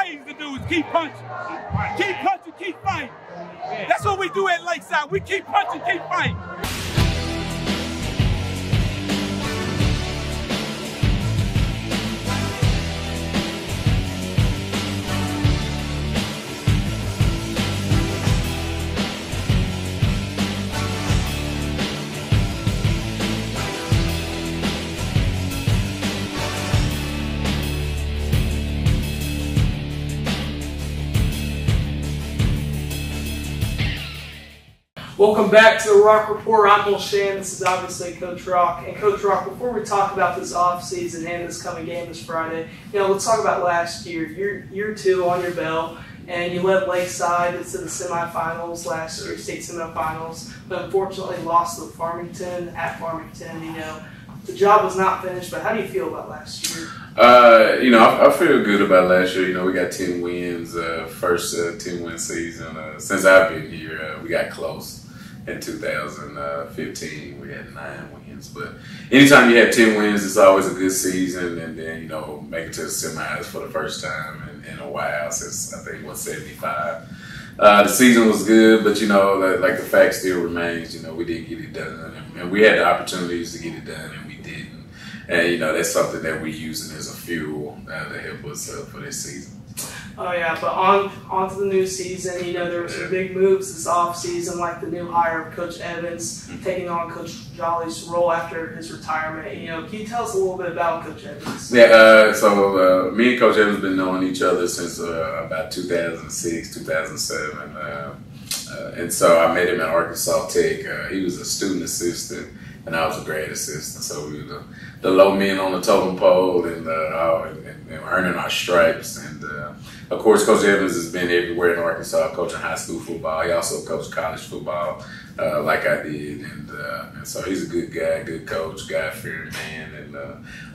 ways to do is keep punching. Keep punching, keep fighting. That's what we do at Lakeside. We keep punching, keep fighting. Welcome back to the Rock Report. I'm Will Shan. This is obviously Coach Rock. And Coach Rock, before we talk about this offseason and this coming game this Friday, let's talk about last year. Year two on your belt, and you led Lakeside into the semifinals last year, state semifinals, but unfortunately lost to Farmington at Farmington. The job was not finished, but how do you feel about last year? I feel good about last year. We got 10 wins, first 10-win season. Since I've been here, we got close. In 2015, we had 9 wins. But anytime you have 10 wins, it's always a good season. And then, make it to the semis for the first time in a while since, I think, 75. The season was good, but, like the fact still remains, we didn't get it done. And we had the opportunities to get it done, and we didn't. And, that's something that we're using as a fuel to help us for this season. Oh yeah, but on to the new season. There were some big moves this offseason, like the new hire of Coach Evans, taking on Coach Jolly's role after his retirement. Can you tell us a little bit about Coach Evans? Yeah, so me and Coach Evans been knowing each other since about 2006, 2007. And so I met him at Arkansas Tech. He was a student assistant, and I was a grad assistant. So we were the low men on the totem pole and earning our stripes. And of course, Coach Evans has been everywhere in Arkansas, coaching high school football. He also coached college football like I did. And so he's a good guy, good coach, God-fearing man. And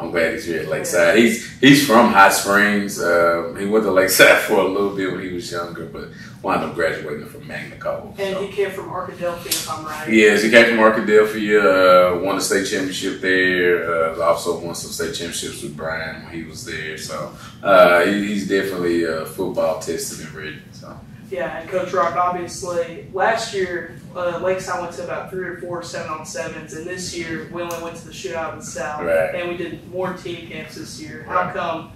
I'm glad he's here at Lakeside. He's from Hot Springs. He went to Lakeside for a little bit when he was younger, but wound up graduating from Magna Cole. And he came from Arkadelphia, if I'm right. Yes, he came from Arkadelphia, won a state championship there, also won some state championships with Brian when he was there. So he's definitely football tested and ready. So. Yeah, and Coach Rock, obviously, last year Lakeside went to about 3 or 4 7-on-7s, and this year we only went to the shootout in the South. Right. And we did more team camps this year. How come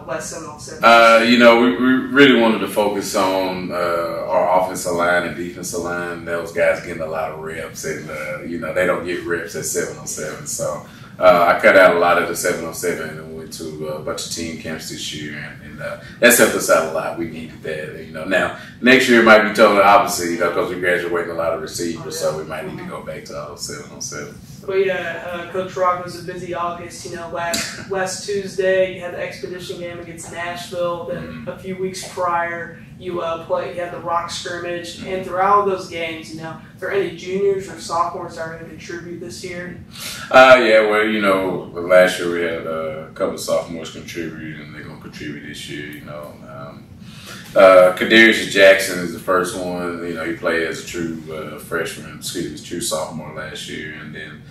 less 7-on-7? We really wanted to focus on our offensive line and defensive line. Those guys getting a lot of reps, and they don't get reps at 7-on-7. So I cut out a lot of the 7-on-7 and went to a bunch of team camps this year, and that's helped us out a lot. We needed that. Now next year it might be totally opposite, because we're graduating a lot of receivers, so we might need to go back to all 7-on-7. But yeah, Coach Rock, was a busy August. Last Tuesday you had the Expedition game against Nashville. Then a few weeks prior, you had the Rock scrimmage, and throughout those games, are there any juniors or sophomores that are going to contribute this year? Last year we had a couple of sophomores contribute, and they're going to contribute this year. Kadarius Jackson is the first one. He played as a true true sophomore last year, and then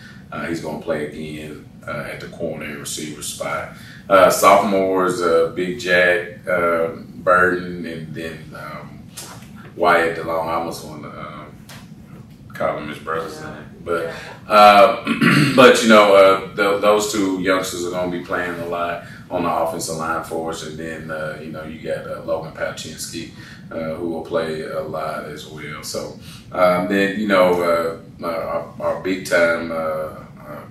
he's going to play again at the corner and receiver spot. Sophomores, Big Jack Burton, and then Wyatt DeLong. I almost want to call him his brother's name, but those two youngsters are going to be playing a lot on the offensive line for us, and then you got Logan Palczynski, who will play a lot as well. So then our big time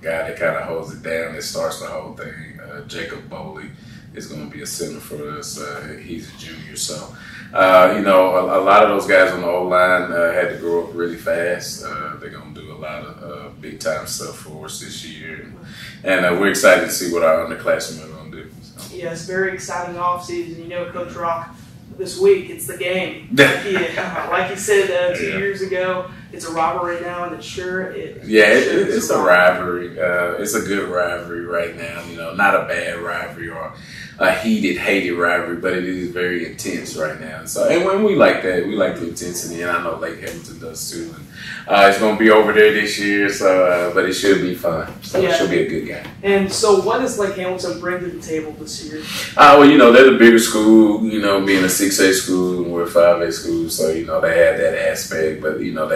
guy that kind of holds it down, that starts the whole thing, Jacob Bowley, is going to be a center for us. He's a junior, so a lot of those guys on the O-line had to grow up really fast. They're going to do a lot of big time stuff for us this year, and we're excited to see what our underclassmen are going to do. So. Yeah, it's very exciting offseason. Coach Rock, this week it's the game. Like he said 2 years ago, it's a rivalry now, and it's it's a rivalry. It's a good rivalry right now. You know, not a bad rivalry or a heated, hated rivalry, but it is very intense right now. And when we like that, we like the intensity, and I know Lake Hamilton does too. And, it's going to be over there this year, so but it should be fun. So it should be a good game. And so, what does Lake Hamilton bring to the table this year? Well, you know, they're the bigger school. You know, being a 6A school and we're a 5A school, so you know they have that aspect. But you know,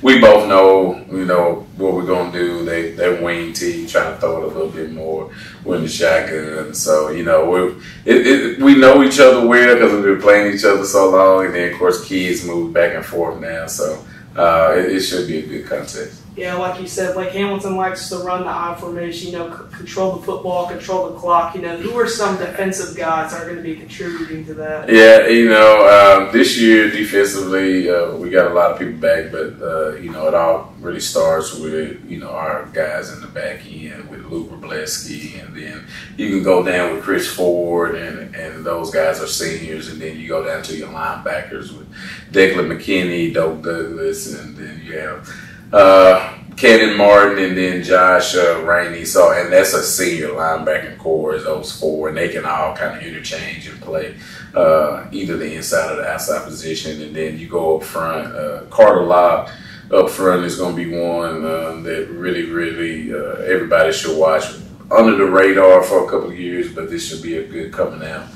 we both know, you know, what we're gonna do. They're wing team, trying to throw it a little bit more. We're in the shotgun, so you know we know each other well because we've been playing each other so long, and then of course kids move back and forth now, so it should be a good contest. Yeah, like you said, Lake Hamilton likes to run the I formation, you know, control the football, control the clock. You know, who are some defensive guys that are going to be contributing to that? Yeah, you know, this year defensively, we got a lot of people back, but, you know, it all really starts with, you know, our guys in the back end with Luke Robleski, and then you can go down with Chris Ford, and those guys are seniors, and then you go down to your linebackers with Declan McKinney, Doak Douglas, and then you have Cannon Martin, and then Josh Rainey. So, and that's a senior linebacking core, is those four, and they can all kind of interchange and play either the inside or the outside position. And then you go up front, Carter Locke up front is going to be one that really everybody should watch. Under the radar for a couple of years, but this should be a good coming out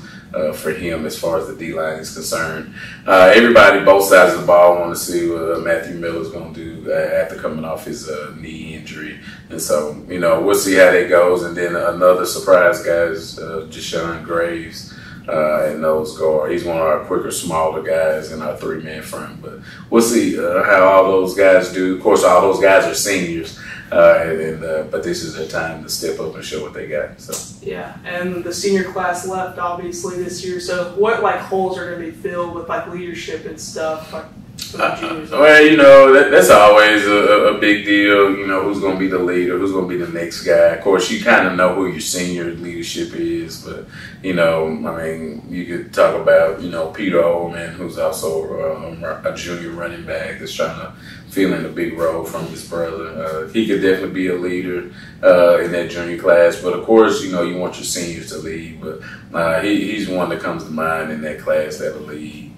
for him as far as the D-line is concerned. Everybody, both sides of the ball, want to see what Matthew Miller's going to do after coming off his knee injury. And so, you know, we'll see how that goes. And then another surprise guy is Jashawn Graves and nose guard. He's one of our quicker, smaller guys in our three-man front. But we'll see how all those guys do. Of course, all those guys are seniors. But this is their time to step up and show what they got. So yeah, and the senior class left obviously this year. So what holes are going to be filled with leadership and stuff for the juniors? Well, you know that's always a big deal. You know, who's going to be the leader? Who's going to be the next guy? Of course, you kind of know who your senior leadership is, but you know, I mean, you could talk about Peter Oldman, who's also a junior running back that's trying to fill in a big role from his brother. He could definitely be a leader in that junior class, but of course, you want your seniors to lead. But he's one that comes to mind in that class that'll lead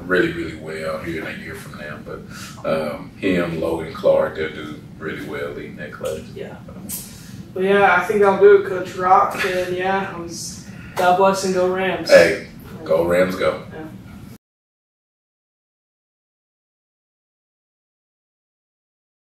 really well here in a year from now. But him, Logan Clark, they'll do really well leading that class. Yeah. But yeah, I think I'll do it, Coach Rock. And yeah, God bless and go Rams. Hey, go Rams, go.